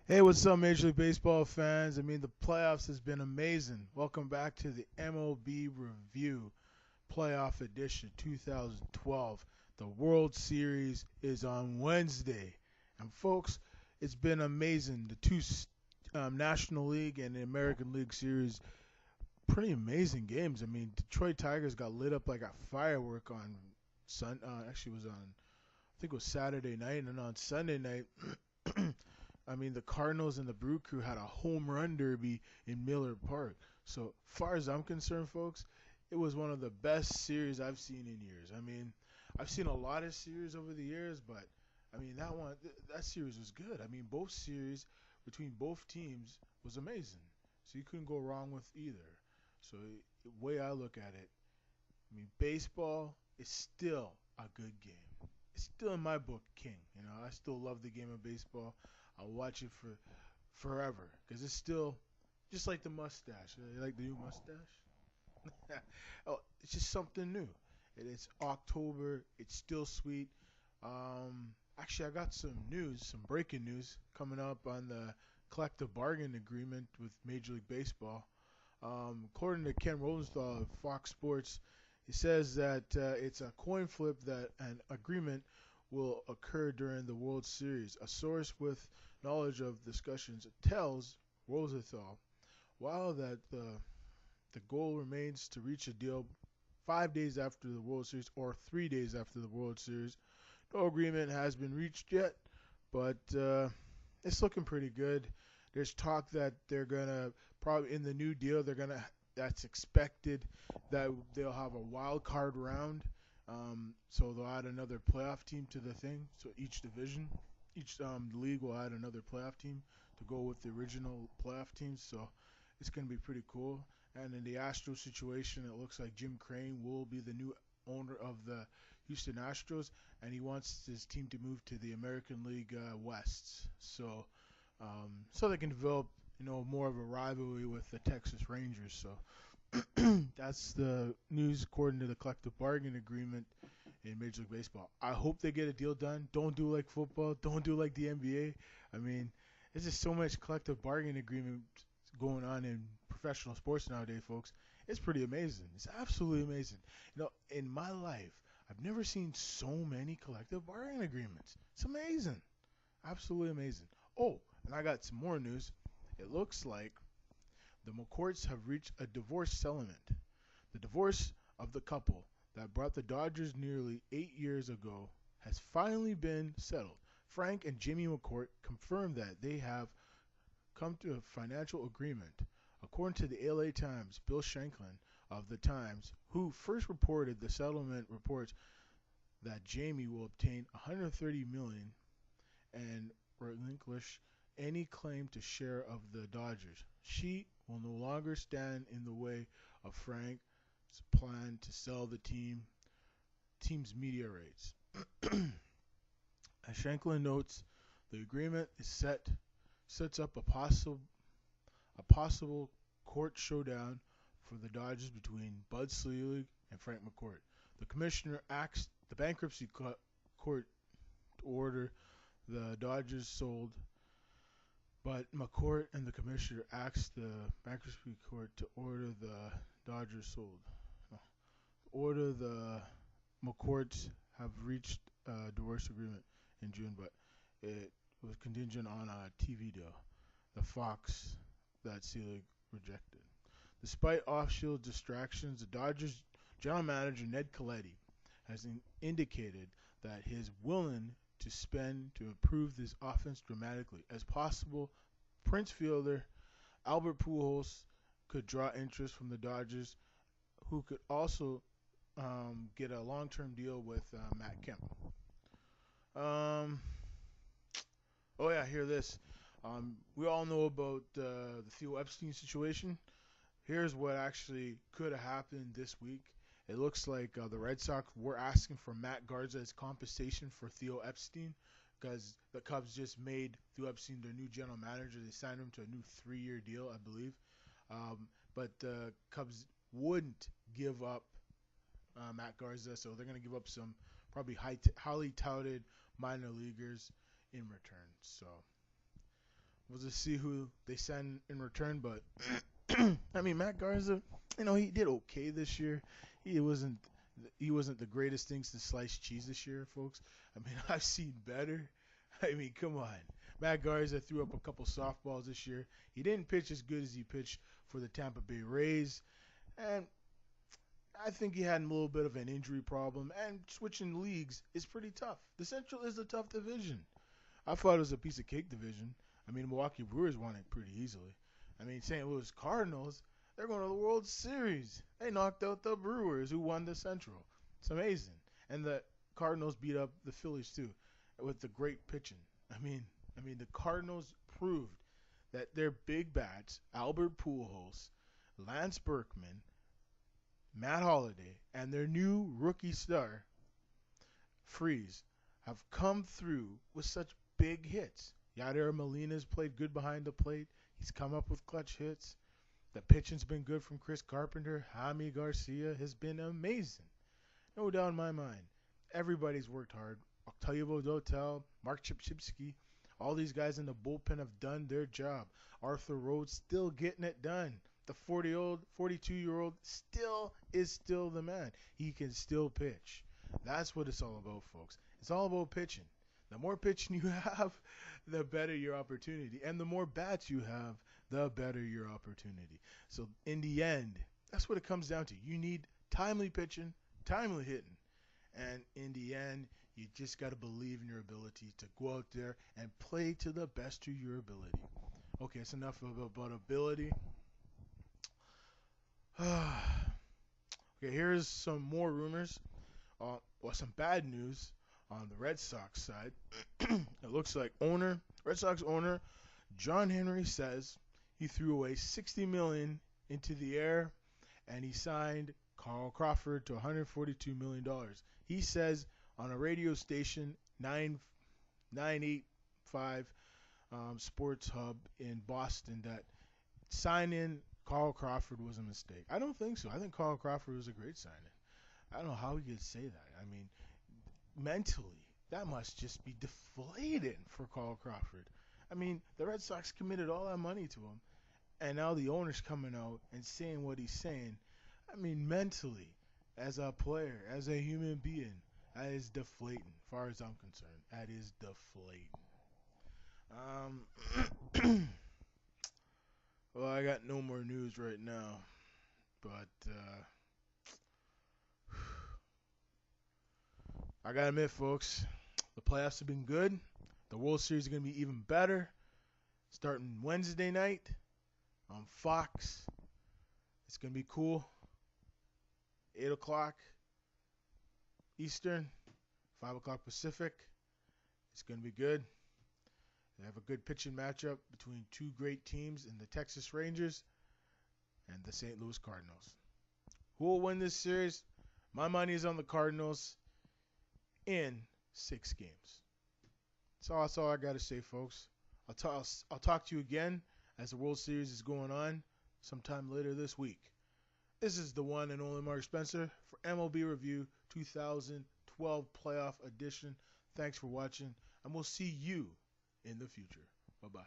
Hey, what's up, Major League Baseball fans? The playoffs has been amazing. Welcome back to the MLB Review Playoff Edition 2012. The World Series is on Wednesday. And, folks, it's been amazing. The two National League and the American League Series, pretty amazing games. Detroit Tigers got lit up like a firework on actually, it was on, I think it was Saturday night, and on Sunday night, the Cardinals and the Brew Crew had a home run derby in Miller Park. So far as I'm concerned, folks, it was one of the best series I've seen in years. I've seen a lot of series over the years, but that series was good. Both series between both teams was amazing. So you couldn't go wrong with either. So the way I look at it, baseball is still a good game. It's still in my book king. I still love the game of baseball. I'll watch it for forever because it's still just like the mustache. You like the new mustache? Oh, it's just something new. It's October. It's still sweet. Actually, I got some breaking news coming up on the collective bargain agreement with Major League Baseball. According to Ken Rosenthal of Fox Sports, he says that it's a coin flip that an agreement will occur during the World Series. A source with knowledge of discussions tells Rosenthal, while that the goal remains to reach a deal 5 days after the World Series or 3 days after the World Series. No agreement has been reached yet, but it's looking pretty good. There's talk that they're gonna probably in the new deal that's expected that they'll have a wild card round. So they'll add another playoff team to the thing. So each league will add another playoff team to go with the original playoff teams. So it's gonna be pretty cool. And in the Astros situation, it looks like Jim Crane will be the new owner of the Houston Astros, and he wants his team to move to the American League West. So they can develop, more of a rivalry with the Texas Rangers. So that's the news according to the collective bargain agreement in Major League Baseball. I hope they get a deal done. Don't do like football. Don't do like the NBA. I mean, there's just so much collective bargaining agreement going on in professional sports nowadays, folks. It's pretty amazing. It's absolutely amazing. In my life, I've never seen so many collective bargaining agreements. It's amazing. Absolutely amazing. Oh, and I got some more news. It looks like the McCourts have reached a divorce settlement. The divorce of the couple that brought the Dodgers nearly 8 years ago has finally been settled. Frank and Jimmy McCourt confirmed that they have come to a financial agreement. According to the LA Times, Bill Shanklin of the Times, who first reported the settlement, reports that Jamie will obtain $130 million and relinquish any claim to share of the Dodgers. She will no longer stand in the way of Frank's plan to sell the team's media rights. As Shanklin notes, the agreement sets up a possible court showdown for the Dodgers between Bud Selig and Frank McCourt. The commissioner asked the bankruptcy court to order the Dodgers sold, but McCourt and the commissioner asked the bankruptcy court to order the Dodgers sold. No, order the McCourts have reached a divorce agreement in June, but it was contingent on a TV deal, the Fox that Selig rejected. Despite off-field distractions, the Dodgers general manager Ned Colletti has indicated that he is willing to spend to improve this offense dramatically. As possible, Prince fielder Albert Pujols could draw interest from the Dodgers, who could also get a long-term deal with Matt Kemp. Um, oh yeah, hear this. We all know about the Theo Epstein situation. Here's what actually could have happened this week. It looks like the Red Sox were asking for Matt Garza as compensation for Theo Epstein because the Cubs just made Theo Epstein their new general manager. They signed him to a new 3-year deal, I believe. But the Cubs wouldn't give up Matt Garza, so they're going to give up some probably highly touted minor leaguers in return. So We'll just see who they send in return. But I mean, Matt Garza, he did okay this year. He wasn't he wasn't the greatest things to slice cheese this year, folks. I mean, I've seen better. I mean, come on. Matt Garza threw up a couple softballs this year. He didn't pitch as good as he pitched for the Tampa Bay Rays, and I think he had a little bit of an injury problem. And switching leagues is pretty tough. The Central is a tough division. I thought it was a piece of cake division. I mean, Milwaukee Brewers won it pretty easily. I mean, St. Louis Cardinals, they're going to the World Series. They knocked out the Brewers, who won the Central. It's amazing. And the Cardinals beat up the Phillies too, with the great pitching. The Cardinals proved that their big bats, Albert Pujols, Lance Berkman, Matt Holliday, and their new rookie star, Freeze, have come through with such big hits. Yadier Molina's played good behind the plate. He's come up with clutch hits. The pitching's been good from Chris Carpenter. Jaime Garcia has been amazing. No doubt in my mind. Everybody's worked hard. Octavio Dotel, Mark Chipchipsky, all these guys in the bullpen have done their job. Arthur Rhodes still getting it done. The 42-year-old still the man. He can still pitch. That's what it's all about, folks. It's all about pitching. The more pitching you have, the better your opportunity. And the more bats you have, the better your opportunity. So in the end, that's what it comes down to. You need timely pitching, timely hitting. And in the end, you just got to believe in your ability to go out there and play to the best of your ability. Okay, it's enough about ability. Okay, here's some more rumors. Some bad news on the Red Sox side. It looks like Red Sox owner John Henry says he threw away $60 million into the air, and he signed Carl Crawford to $142 million. He says on a radio station 985 Sports Hub in Boston that signing Carl Crawford was a mistake. I don't think so. I think Carl Crawford was a great signing. I don't know how he could say that. I mean, mentally, that must just be deflating for Carl Crawford. I mean, the Red Sox committed all that money to him, and now the owner's coming out and saying what he's saying. I mean, mentally, as a player, as a human being, that is deflating, as far as I'm concerned. That is deflating. Well, I got no more news right now, but I gotta admit, folks, the playoffs have been good. The World Series is gonna be even better. Starting Wednesday night on Fox. It's gonna be cool. 8 o'clock Eastern, 5 o'clock Pacific. It's gonna be good. They have a good pitching matchup between two great teams in the Texas Rangers and the St. Louis Cardinals. Who will win this series? My money is on the Cardinals in 6 games. So that's all I got to say, folks. I'll talk to you again as the World Series is going on sometime later this week. This is the one and only Mark Spencer for MLB Review 2012 Playoff Edition. Thanks for watching, and we'll see you in the future. Bye-bye.